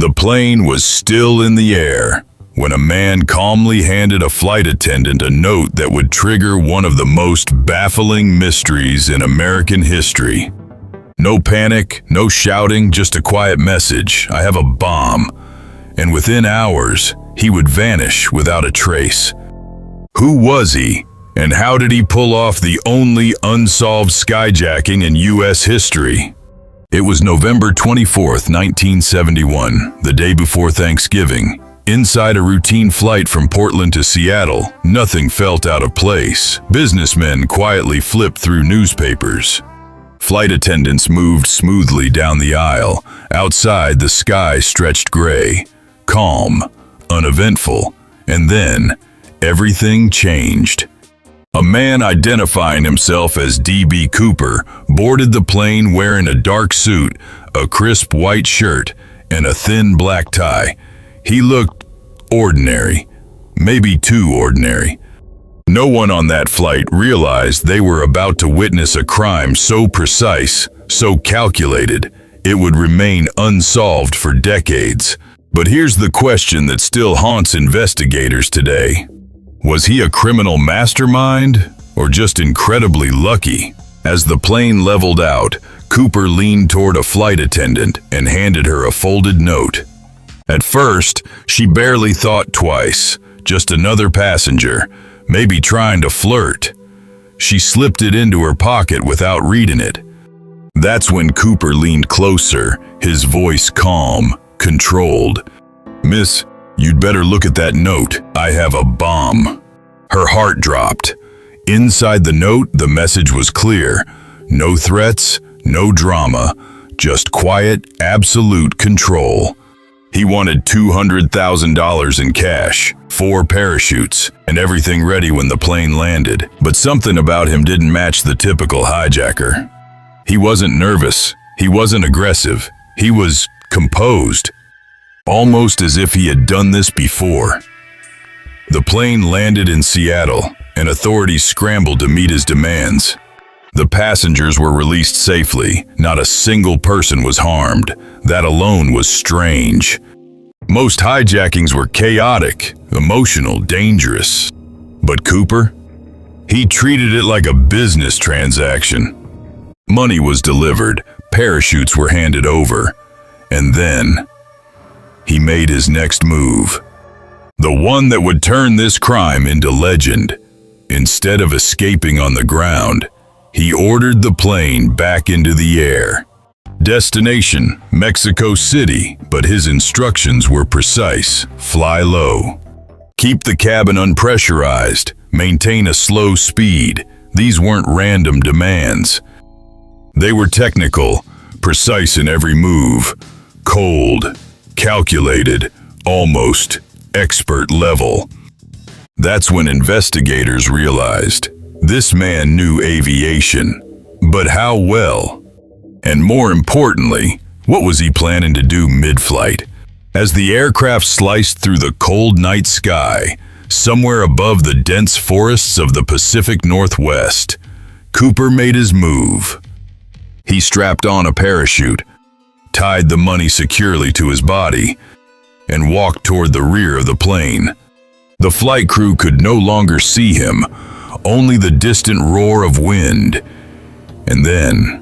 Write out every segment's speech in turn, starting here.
The plane was still in the air when a man calmly handed a flight attendant a note that would trigger one of the most baffling mysteries in American history. No panic, no shouting, just a quiet message: "I have a bomb." And within hours, he would vanish without a trace. Who was he, and how did he pull off the only unsolved skyjacking in U.S. history? It was November 24th, 1971, the day before Thanksgiving. Inside a routine flight from Portland to Seattle, nothing felt out of place. Businessmen quietly flipped through newspapers. Flight attendants moved smoothly down the aisle. Outside, the sky stretched gray, calm, uneventful, and then everything changed. A man identifying himself as D.B. Cooper boarded the plane wearing a dark suit, a crisp white shirt, and a thin black tie. He looked ordinary, maybe too ordinary. No one on that flight realized they were about to witness a crime so precise, so calculated, it would remain unsolved for decades. But here's the question that still haunts investigators today. Was he a criminal mastermind, or just incredibly lucky? As the plane leveled out, Cooper leaned toward a flight attendant and handed her a folded note. At first, she barely thought twice. Just another passenger, maybe trying to flirt. She slipped it into her pocket without reading it. That's when Cooper leaned closer, his voice calm, controlled. "Miss, you'd better look at that note. I have a bomb." Her heart dropped. Inside the note, the message was clear. No threats, no drama, just quiet, absolute control. He wanted $200,000 in cash, 4 parachutes, and everything ready when the plane landed. But something about him didn't match the typical hijacker. He wasn't nervous. He wasn't aggressive. He was composed, almost as if he had done this before. The plane landed in Seattle, and authorities scrambled to meet his demands. The passengers were released safely. Not a single person was harmed. That alone was strange. Most hijackings were chaotic, emotional, dangerous. But Cooper? He treated it like a business transaction. Money was delivered, parachutes were handed over, and then he made his next move. The one that would turn this crime into legend. Instead of escaping on the ground, he ordered the plane back into the air. Destination, Mexico City, but his instructions were precise. Fly low. Keep the cabin unpressurized. Maintain a slow speed. These weren't random demands. They were technical, precise in every move. Cold, calculated, almost expert level. That's when investigators realized this man knew aviation, but how well? And more importantly, what was he planning to do mid-flight? As the aircraft sliced through the cold night sky, somewhere above the dense forests of the Pacific Northwest, Cooper made his move. He strapped on a parachute, tied the money securely to his body, and walked toward the rear of the plane. The flight crew could no longer see him, only the distant roar of wind. And then,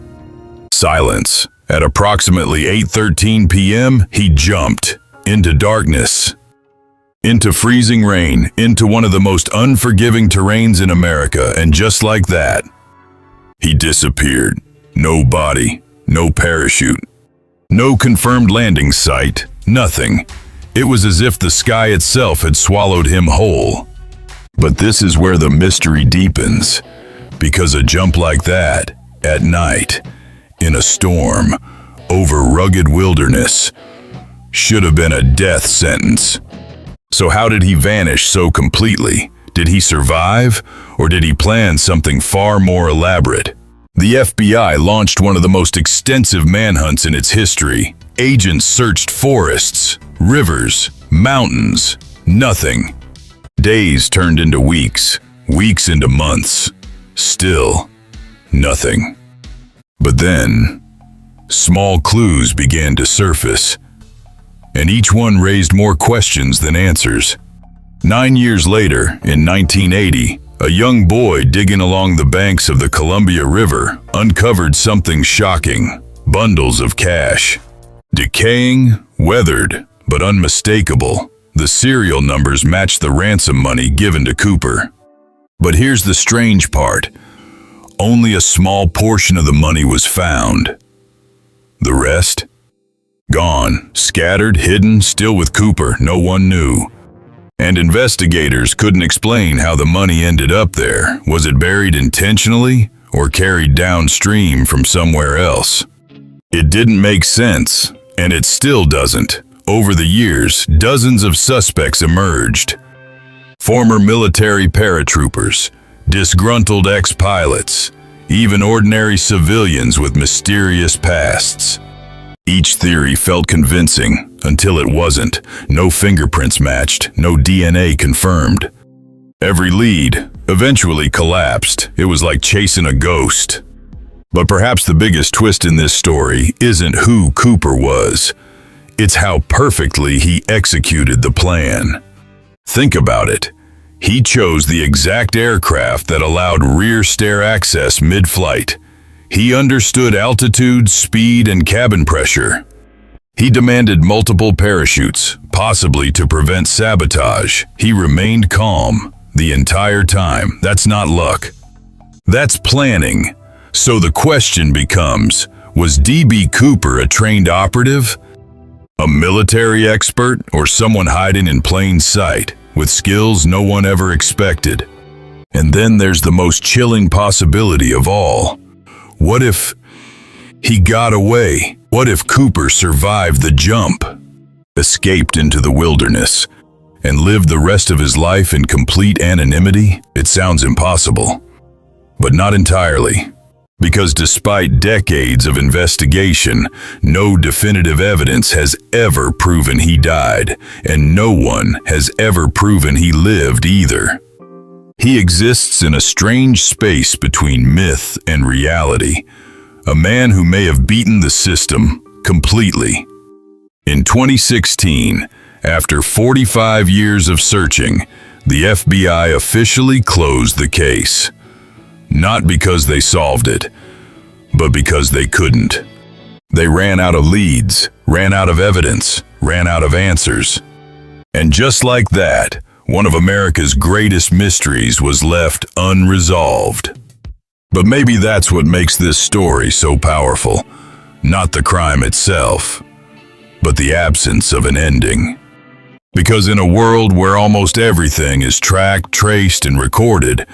silence. At approximately 8:13 p.m., he jumped into darkness, into freezing rain, into one of the most unforgiving terrains in America, and just like that, he disappeared. No body, no parachute, no confirmed landing site, nothing. It was as if the sky itself had swallowed him whole. But this is where the mystery deepens, because a jump like that, at night, in a storm, over rugged wilderness, should have been a death sentence. So how did he vanish so completely? Did he survive, or did he plan something far more elaborate? The FBI launched one of the most extensive manhunts in its history. Agents searched forests, rivers, mountains, nothing. Days turned into weeks, weeks into months. Still, nothing. But then, small clues began to surface. and each one raised more questions than answers. 9 years later, in 1980, a young boy digging along the banks of the Columbia River uncovered something shocking: bundles of cash. Decaying, weathered, but unmistakable, the serial numbers matched the ransom money given to Cooper. But here's the strange part: only a small portion of the money was found. The rest? Gone, scattered, hidden, still with Cooper, no one knew. And investigators couldn't explain how the money ended up there. Was it buried intentionally or carried downstream from somewhere else? It didn't make sense, and it still doesn't. Over the years, dozens of suspects emerged. Former military paratroopers, disgruntled ex-pilots, even ordinary civilians with mysterious pasts. Each theory felt convincing until it wasn't. No fingerprints matched, no DNA confirmed. Every lead eventually collapsed. It was like chasing a ghost. But perhaps the biggest twist in this story isn't who Cooper was. It's how perfectly he executed the plan. Think about it. He chose the exact aircraft that allowed rear stair access mid-flight. He understood altitude, speed, and cabin pressure. He demanded multiple parachutes, possibly to prevent sabotage. He remained calm the entire time. That's not luck. That's planning. So the question becomes, was D.B. Cooper a trained operative? A military expert, or someone hiding in plain sight, with skills no one ever expected? And then there's the most chilling possibility of all. What if he got away? What if Cooper survived the jump, escaped into the wilderness, and lived the rest of his life in complete anonymity? It sounds impossible, but not entirely. Because despite decades of investigation, no definitive evidence has ever proven he died, and no one has ever proven he lived either. He exists in a strange space between myth and reality, a man who may have beaten the system completely. In 2016, after 45 years of searching, the FBI officially closed the case. Not because they solved it, but because they couldn't. They ran out of leads, ran out of evidence, ran out of answers. And just like that, one of America's greatest mysteries was left unresolved. But maybe that's what makes this story so powerful. Not the crime itself, but the absence of an ending. Because in a world where almost everything is tracked, traced, and recorded,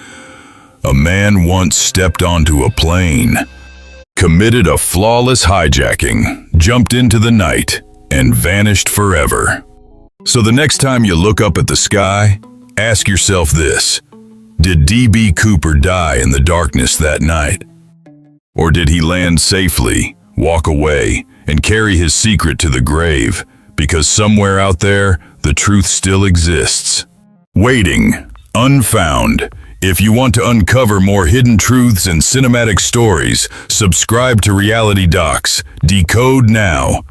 a man once stepped onto a plane, committed a flawless hijacking, jumped into the night, and vanished forever. So the next time you look up at the sky, ask yourself this: did D.B. Cooper die in the darkness that night? Or did he land safely, walk away, and carry his secret to the grave, because somewhere out there, the truth still exists, waiting, unfound? If you want to uncover more hidden truths and cinematic stories, subscribe to Reality Docs. Decode now.